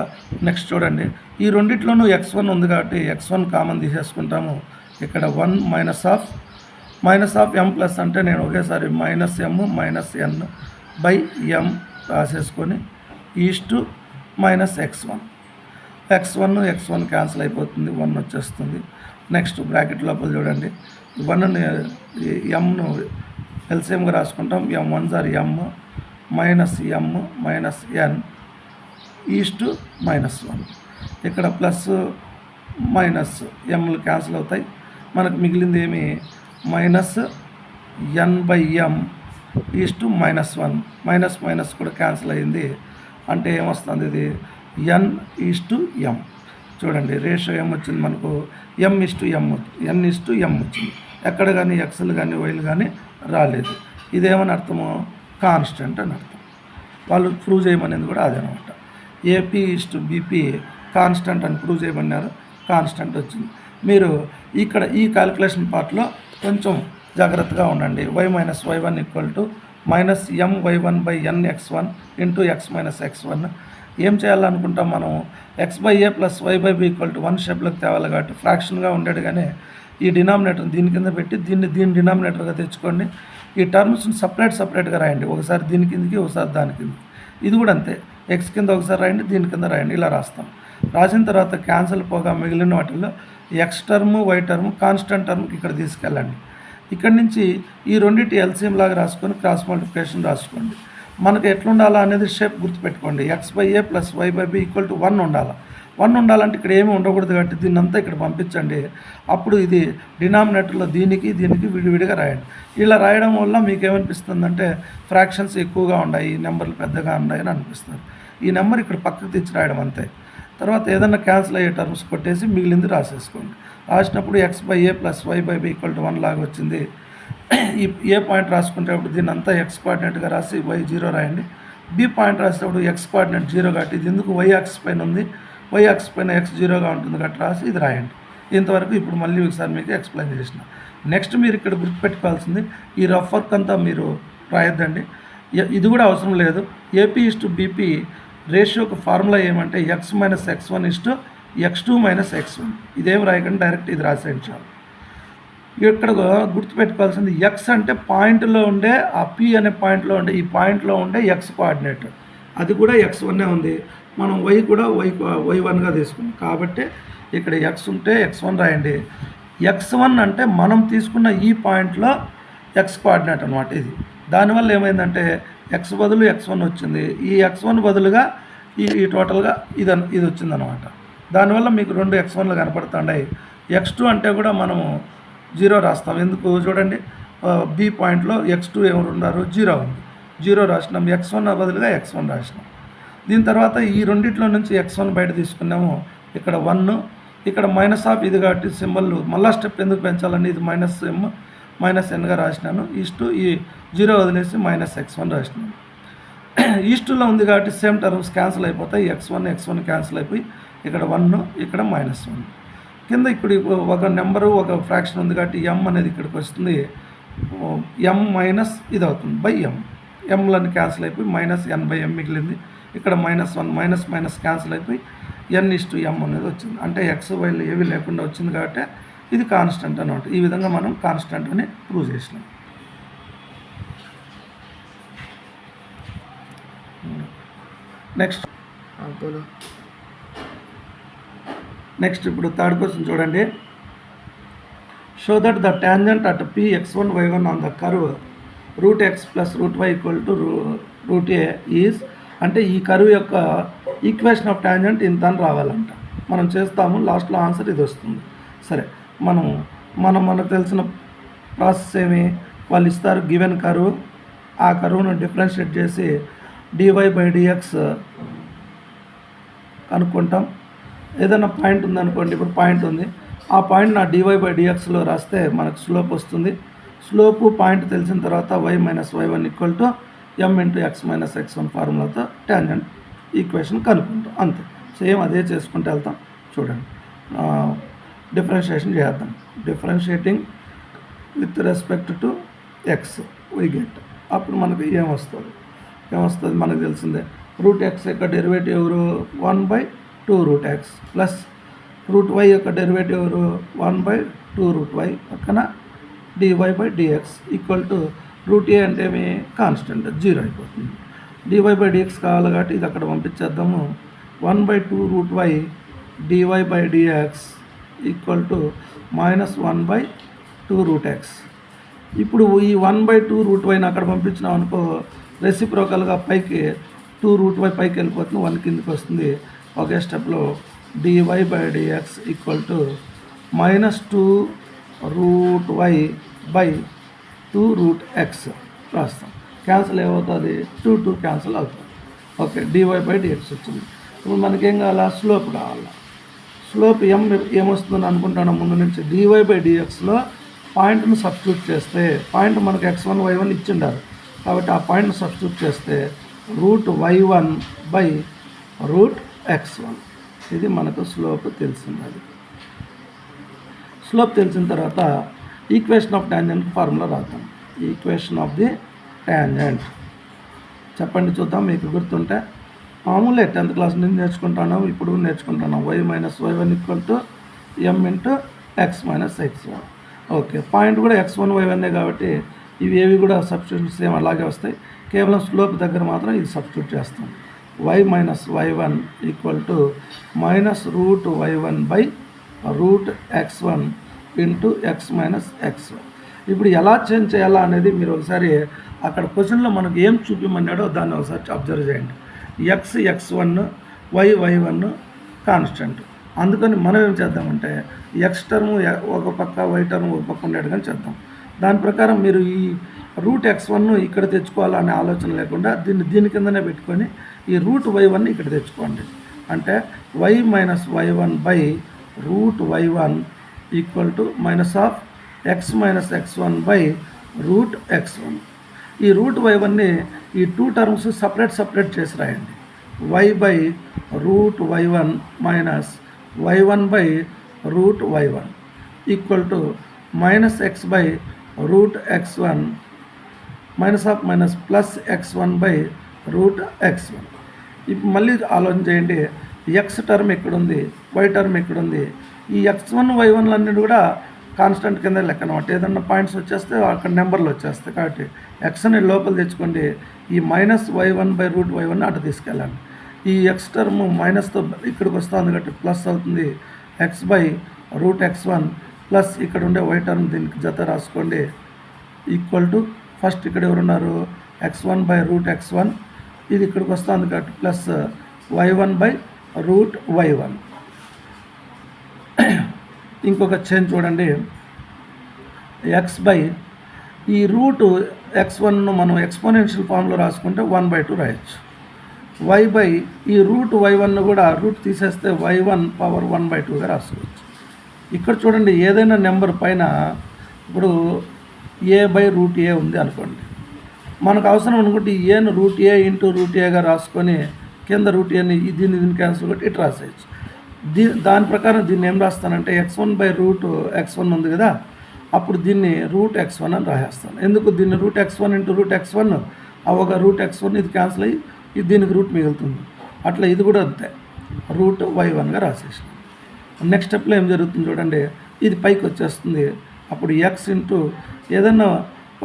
నెక్స్ట్ చూడండి, ఈ రెండిట్లోనూ x1 ఉంది కాబట్టి x1 కామన్ తీసేసుకుంటాము. ఇక్కడ 1 మైనస్ ఆఫ్ m ప్లస్ అంటే నేను ఒకేసారి minus m minus n by m రాసేసుకొని ఈస్టు మైనస్ x1 క్యాన్సిల్ అయిపోతుంది, 1 వచ్చేస్తుంది. నెక్స్ట్ బ్రాకెట్ లోపల చూడండి, 1ని mను ఎల్సిఎంగా రాసుకుంటాం. m1 sir m minus n is to -1. ఇక్కడ ప్లస్ మైనస్ ఎంలు క్యాన్సిల్ అవుతాయి. మనకు మిగిలింది ఏమి, minus n by m is to -1. మైనస్ కూడా క్యాన్సిల్ అయింది. అంటే ఏమొస్తుంది, ఇది n ఈస్టు m. చూడండి రేషియో ఏమొచ్చింది మనకు, n ఈస్టు m వచ్చింది. ఎక్కడ కానీ ఎక్స్లు కానీ వైలు కానీ రాలేదు. ఇదేమని అర్థము, కాన్స్టెంట్ అని అర్థం. వాళ్ళు ప్రూవ్ చేయమనేది కూడా అదేనమాట. ఏపీ ఈస్టు బీపీ కాన్స్టెంట్ అని ప్రూవ్ చేయమన్నారు, కాన్స్టెంట్ వచ్చింది. మీరు ఇక్కడ ఈ క్యాలిక్యులేషన్ పార్ట్లో కొంచెం జాగ్రత్తగా ఉండండి. y minus y1 equal to minus my1 by n x1 into x minus x1. ఏం చేయాలనుకుంటాం మనం, x by a plus y by b equal to 1 షేప్లోకి తేవాలి. కాబట్టి ఫ్రాక్షన్గా ఉండేది కానీ ఈ డినామినేటర్ దీని కింద పెట్టి దీని డినామినేటర్గా తెచ్చుకోండి. ఈ టర్మ్స్ని సపరేట్గా రాయండి. ఒకసారి దీని కిందకి, ఒకసారి దాని కిందకి. ఇది కూడా అంతే, ఎక్స్ కింద ఒకసారి రాయండి, దీని కింద రాయండి, ఇలా రాస్తాం. రాసిన తర్వాత క్యాన్సిల్ పోగా మిగిలిన వాటిల్లో x term y term constant టర్మ్కి ఇక్కడ తీసుకెళ్ళండి. ఇక్కడ నుంచి ఈ రెండింటి ఎల్సిఎం లాగా రాసుకొని క్రాస్ మల్టిప్లికేషన్ రాసుకోండి. మనకు ఎట్లా ఉండాలా అనేది షేప్ గుర్తుపెట్టుకోండి. X by a plus y by b equal to 1 ఉండాలి. 1 ఉండాలంటే ఇక్కడ ఏమీ ఉండకూడదు కాబట్టి దీన్ని అంతా ఇక్కడ పంపించండి. అప్పుడు ఇది డినామినేటర్లో దీనికి విడివిడిగా రాయండి. ఇలా రాయడం వల్ల మీకు ఏమనిపిస్తుందంటే ఫ్రాక్షన్స్ ఎక్కువగా ఉన్నాయి, నెంబర్లు పెద్దగా ఉన్నాయి అని అనిపిస్తుంది. ఈ నెంబర్ ఇక్కడ పక్కకు తెచ్చి రాయడం అంతే. తర్వాత ఏదైనా క్యాన్సిల్ అయ్యే టర్మ్స్ కొట్టేసి మిగిలింది రాసేసుకోండి. రాసినప్పుడు x by a plus y by b equal to 1 లాగా వచ్చింది. ఈ ఏ పాయింట్ రాసుకునేటప్పుడు దీన్ని అంతా ఎక్స్ కోఆర్డినేట్గా రాసి వై 0 రాయండి. బి పాయింట్ రాసేటప్పుడు ఎక్స్ కోఆర్డినేట్ 0 కాబట్టి ఇది ఎందుకు వై యాక్స్ పైన ఉంది, వై యాక్స్ పైన ఎక్స్ 0గా ఉంటుంది కాబట్టి రాసి ఇది రాయండి. ఇంతవరకు ఇప్పుడు మళ్ళీ ఒకసారి మీకు ఎక్స్ప్లెయిన్ చేసిన. నెక్స్ట్ మీరు ఇక్కడ గుర్తుపెట్టుకోవాల్సింది, ఈ రఫ్ వర్క్ అంతా మీరు రాయొద్దండి, ఇది కూడా అవసరం లేదు. ఏపీ ఈస్టు బీపీ రేషియోకి ఫార్ములా ఏమంటే x minus x1 is to x2 minus x1. ఇదేం రాయకండి, డైరెక్ట్ ఇది రాసేయండి చాలు. ఇక్కడ గుర్తుపెట్టుకోవాల్సింది, ఎక్స్ అంటే పాయింట్లో ఉండే ఆ పి అనే పాయింట్లో ఉండే ఈ పాయింట్లో ఉండే ఎక్స్ కోఆర్డినేట్, అది కూడా x1 ఉంది. మనం వై కూడా y1గా తీసుకున్నాం కాబట్టి ఇక్కడ ఎక్స్ ఉంటే x1 రాయండి. x1 అంటే మనం తీసుకున్న ఈ పాయింట్లో ఎక్స్ కోఆర్డినేట్ అనమాట ఇది. దానివల్ల ఏమైందంటే ఎక్స్ బదులు x1 వచ్చింది, ఈ x1 బదులుగా ఈ టోటల్గా ఇది వచ్చిందనమాట. దానివల్ల మీకు 2 x1లు కనపడుతున్నాయి. x2 అంటే కూడా మనము 0 రాస్తాం. ఎందుకు చూడండి, బి పాయింట్లో x2 ఎవరు ఉన్నారు, 0 ఉంది, 0 రాసినాం. x1 బదులుగా x1 రాసినాం. దీని తర్వాత ఈ రెండిట్లో నుంచి x1 బయట తీసుకున్నాము. ఇక్కడ 1, ఇక్కడ మైనస్ ఆఫ్ ఇది కాబట్టి సింబల్ మళ్ళా స్టెప్ ఎందుకు పెంచాలని ఇది మైనస్ ఎన్గా రాసినాను. ఈస్టు ఈ 0 వదిలేసి మైనస్ x1 రాసినాను. ఈస్టులో ఉంది కాబట్టి సేమ్ టర్మ్స్ క్యాన్సిల్ అయిపోతాయి. x1 క్యాన్సిల్ అయిపోయి ఇక్కడ 1, ఇక్కడ -1. కింద ఇప్పుడు ఒక నెంబరు ఒక ఫ్రాక్షన్ ఉంది కాబట్టి m అనేది ఇక్కడికి వస్తుంది. m మైనస్ ఇది అవుతుంది బై m. ఎంలను క్యాన్సిల్ అయిపోయి -n/m మిగిలింది. ఇక్కడ -1 మైనస్ క్యాన్సిల్ అయిపోయి n/m అనేది వచ్చింది. అంటే ఎక్స్ వైలు ఏవి లేకుండా వచ్చింది కాబట్టి ఇది కాన్స్టెంట్ అనమాట. ఈ విధంగా మనం కాన్స్టెంట్ అని ప్రూవ్ చేసినాం. నెక్స్ట్ ఇప్పుడు థర్డ్ క్వశ్చన్ చూడండి. Show that the tangent at Px1 y1 on the curve √x + √y √a is, అంటే ఈ కర్వ్ యొక్క ఈక్వేషన్ ఆఫ్ టాంజెంట్ ఇంత అని రావాలంట. మనం చేస్తాము, లాస్ట్లో ఆన్సర్ ఇది వస్తుంది. సరే, మనకు తెలిసిన ప్రాసెస్ ఏమి, వాళ్ళు ఇస్తారు గివెన్ కర్వ్, ఆ కర్వ్ను డిఫరెన్షియేట్ చేసి dy/dx కనుక్కుంటాం. ఏదైనా పాయింట్ ఉందనుకోండి, ఇప్పుడు పాయింట్ ఉంది, ఆ పాయింట్ నా dy/dxలో రాస్తే మనకు స్లోప్ వస్తుంది. స్లోపు పాయింట్ తెలిసిన తర్వాత y - y1 = m × x - x1 ఫార్ములాతో tangent equation కనుక్కుంటాం. అంతే, సేమ్ అదే చేసుకుంటూ వెళ్తాం. చూడండి, డిఫరెన్షియేషన్ చేద్దాం. Differentiating with respect to X we get, అప్పుడు మనకు ఏమొస్తుంది మనకు తెలిసిందే. √x యొక్క డెరివేటివ్ ఎవరు 1/2√x ప్లస్ √y యొక్క డెరివేటివ్ ఎవరు 1/2√y పక్కన dy/dx √a అంటే ఏమి కాన్స్టెంట్ 0 అయిపోతుంది. dy/dx కావాలి కాబట్టి ఇది అక్కడ పంపించేద్దాము. 1/2√y dy/dx -1/2√x. ఇప్పుడు ఈ 1/2√y అక్కడ పంపించినాం అనుకో, రెసిప్రోకల్గా పైకి 2√y పైకి వెళ్ళిపోతుంది, 1 కిందకి వస్తుంది. ఒకే స్టెప్లో dy/dx -2√y/2√x రాస్తాం. క్యాన్సిల్ ఏమవుతుంది, 2 క్యాన్సిల్ అవుతుంది. ఓకే, dy/dx వచ్చింది. ఇప్పుడు మనకేం కావాలా, స్లోప్ కావాలా. స్లోప్ ఏమొస్తుందని అనుకుంటాను ముందు నుంచి. dy/dxలో పాయింట్ను సబ్స్టిట్యూట్ చేస్తే, పాయింట్ మనకు x1 y1 ఇచ్చిండారు కాబట్టి ఆ పాయింట్ను సబ్స్టిట్యూట్ చేస్తే √y1/√x1, ఇది మనకు స్లోప్ తెలిసింది. అది స్లోప్ తెలిసిన తర్వాత ఈక్వేషన్ ఆఫ్ టాంజెంట్ ఫార్ములా రాద్దాం. ఈక్వేషన్ ఆఫ్ ది టాంజెంట్ చెప్పండి చూద్దాం, మీకు గుర్తుంటే. మామూలే, 10th క్లాస్ నుంచి నేర్చుకుంటున్నాం, ఇప్పుడు నేర్చుకుంటున్నాం. y - y1 = m × x - x1. Okay, point కూడా x1 y1 కాబట్టి ఇవి ఏవి కూడా సబ్స్టిట్యూషన్ సేమ్ అలాగే వస్తాయి. కేవలం స్లోప్ దగ్గర మాత్రం ఇది సబ్స్టిట్యూట్ చేస్తాం. y - y1 -√y1/√x1 × x - x1. ఇప్పుడు ఎలా చేంజ్ చేయాలా అనేది మీరు ఒకసారి అక్కడ క్వశ్చన్లో మనకు ఏం చూపిమన్నాడో దాన్ని ఒకసారి అబ్జర్వ్ చేయండి. x1 y1 కాన్స్టెంట్, అందుకని మనం ఏం చేద్దామంటే ఎక్స్ టర్మ్ ఒక పక్క y టర్మ్ ఒక పక్క ఉండేట్టుగా చేద్దాం. దాని ప్రకారం మీరు ఈ √x1 ఇక్కడ తెచ్చుకోవాలనే ఆలోచన లేకుండా దీని కిందనే పెట్టుకొని ఈ √y1 ఇక్కడ తెచ్చుకోండి. అంటే y - y1/√y1 -(x - x1/√x1). ఈ √y1ని ఈ 2 టర్మ్స్ సపరేట్ చేసి రాయండి. y/√y1 - y1/√y1 -(x/√x1) +(x1/√x1). ఇప్పుడు మళ్ళీ ఆలోచన చేయండి, ఎక్స్ టర్మ్ ఎక్కడుంది, వై టర్మ్ ఎక్కడుంది. ఈ x1 y1 అన్నిటి కూడా కాన్స్టెంట్ కింద లెక్క అనమాట. ఏదన్నా పాయింట్స్ వచ్చేస్తే అక్కడ నెంబర్లు వచ్చేస్తాయి కాబట్టి ఎక్స్ని లోపల తెచ్చుకోండి. ఈ -y1/√y1 అటు తీసుకెళ్ళండి. ఈ ఎక్స్ టర్మ్ మైనస్తో ఇక్కడికి వస్తుంది కాబట్టి ప్లస్ అవుతుంది. x/√x1 ప్లస్ ఇక్కడ ఉండే వై టర్మ్ దీనికి జత రాసుకోండి. ఫస్ట్ ఇక్కడ ఎవరున్నారు, x1/√x1, ఇది ఇక్కడికి వస్తుంది కాబట్టి ప్లస్ y1/√y1. ఇంకొక చేంజ్ చూడండి, ఈ √x1ను మనం ఎక్స్పోనెన్షియల్ ఫామ్లో రాసుకుంటే 1/2 రాయొచ్చు. ఈ √y1ను కూడా రూట్ తీసేస్తే y1/1/2గా రాసుకోవచ్చు. ఇక్కడ చూడండి, ఏదైనా నెంబర్ పైన ఇప్పుడు a/√a ఉంది అనుకోండి, మనకు అవసరం అనుకుంటే ఈ ఏను √a × √aగా రాసుకొని కింద √aని దీన్ని క్యాన్సిల్ కొట్టి ఇటు రాసేయచ్చు. దాని ప్రకారం దీన్ని ఏం రాస్తానంటే x1/√x1 ఉంది కదా, అప్పుడు దీన్ని √x1 అని రాసేస్తాను. ఎందుకు దీన్ని √x1 × √x1, ఒక √x1 ఇది క్యాన్సిల్ అయ్యి ఇది దీనికి రూట్ మిగులుతుంది. అట్లా ఇది కూడా అంతే. రూట్ y1గా రాసేసినాం. నెక్స్ట్ స్టెప్లో ఏం జరుగుతుంది చూడండి, ఇది పైకి వచ్చేస్తుంది. అప్పుడు ఎక్స్ ఇంటూ ఏదన్నా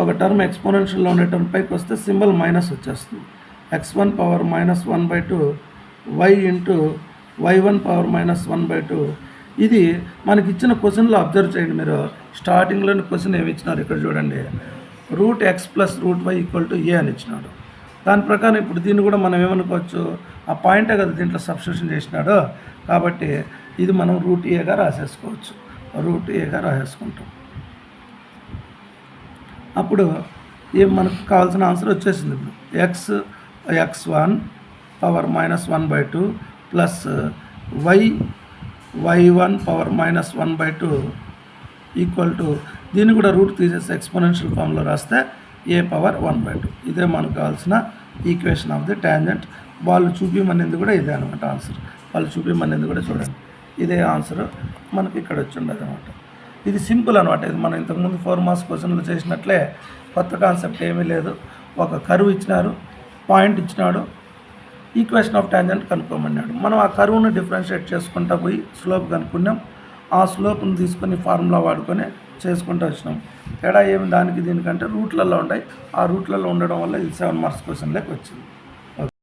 ఒక టర్మ్ ఎక్స్పోనెన్షియల్లో ఉండే టర్మ్ పైకి వస్తే సింబల్ మైనస్ వచ్చేస్తుంది. x1 power -1/2 y into y1 power -1/2. ఇది మనకి ఇచ్చిన క్వశ్చన్లో అబ్జర్వ్ చేయండి మీరు. స్టార్టింగ్లోని క్వశ్చన్ ఏమి ఇచ్చినారు ఇక్కడ చూడండి, root x plus root y equal to a అని ఇచ్చినాడు. దాని ప్రకారం ఇప్పుడు దీన్ని కూడా మనం ఏమనుకోవచ్చు, ఆ పాయింటే కదా దీంట్లో సబ్స్టిట్యూషన్ చేసినాడు, కాబట్టి ఇది మనం రూట్ ఏగా రాసేసుకోవచ్చు. రూట్ ఏగా రాసేసుకుంటాం. అప్పుడు ఏం మనకు కావాల్సిన ఆన్సర్ వచ్చేసింది. ఇప్పుడు x1 power -1/2 plus y1 power -1/2 equal to దీన్ని కూడా రూట్ తీసేసి ఎక్స్పోనెన్షియల్ ఫామ్లో రాస్తే a పవర్ 1/2. ఇదే మనకు కావాల్సిన ఈక్వేషన్ ఆఫ్ ది ట్యాంజెంట్. వాళ్ళు చూపించమనేది కూడా ఇదే అనమాట ఆన్సర్. వాళ్ళు చూపించమనేది కూడా చూడండి, ఇదే ఆన్సర్ మనకి ఇక్కడ వచ్చి ఉండదు అనమాట. ఇది సింపుల్ అనమాట. ఇది మనం ఇంతకుముందు 4 మార్క్స్ క్వశ్చన్లు చేసినట్లే కొత్త కాన్సెప్ట్ ఏమీ లేదు. ఒక కర్వ్ ఇచ్చినారు, పాయింట్ ఇచ్చినాడు, ఈక్వేషన్ ఆఫ్ ట్యాంజెంట్ కనుక్కోమన్నాడు. మనం ఆ కర్వ్ను డిఫరెన్షియేట్ చేసుకుంటూ పోయి స్లోప్ కనుక్కున్నాం. ఆ స్లోప్ను తీసుకొని ఫార్ములా వాడుకొని చేసుకుంటూ వచ్చినాం. తేడా ఏమి దానికి దీనికంటే రూట్లలో ఉన్నాయి. ఆ రూట్లలో ఉండడం వల్ల ఇది 7 మార్క్స్ క్వశ్చన్లోకి వచ్చింది.